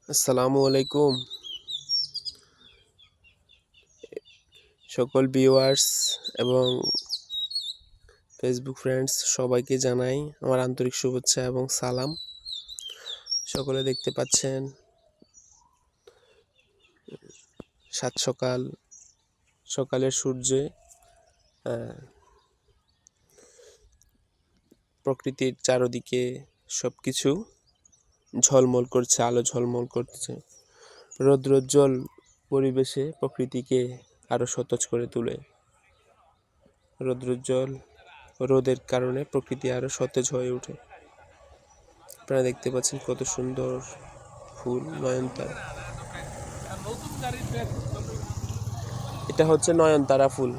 আসসালামু আলাইকুম সকল ভিউয়ার্স এবং ফেসবুক ফ্রেন্ডস সবাইকে জানাই আমার আন্তরিক শুভেচ্ছা এবং সালাম। সকলে দেখতে পাচ্ছেন সাত সকালের সূর্যে প্রকৃতির চারদিকে সবকিছু ঝলমল করছে, আলো ঝলমল করছে। রৌদ্রোজ্জ্বল পরিবেশে প্রকৃতিকে আরো সতেজ করে তোলে। রোদের কারণে প্রকৃতি আরো সতেজ হয়ে ওঠে। আপনারা দেখতে পাচ্ছেন কত সুন্দর ফুল, নয়নতারা। এটা হচ্ছে নয়নতারা ফুল।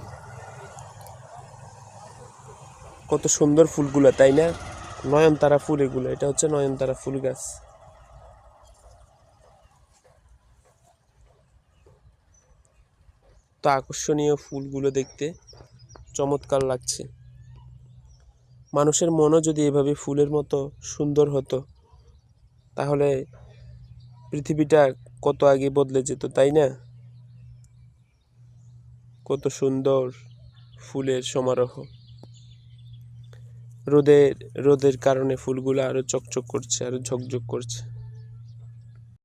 কত সুন্দর ফুলগুলো, তাই না? নয়নতারা ফুল এগুলো, এটা হচ্ছে নয়নতারা ফুল গাছ। তো আকর্ষণীয় ফুলগুলো দেখতে চমৎকার লাগছে। মানুষের মনও যদি এভাবে ফুলের মতো সুন্দর হতো, তাহলে পৃথিবীটা কত আগে বদলে যেত, তাই না? কত সুন্দর ফুলের সমারোহ। রোদের কারণে ফুলগুলো আরো চকচক করছে, আরো ঝকঝক করছে।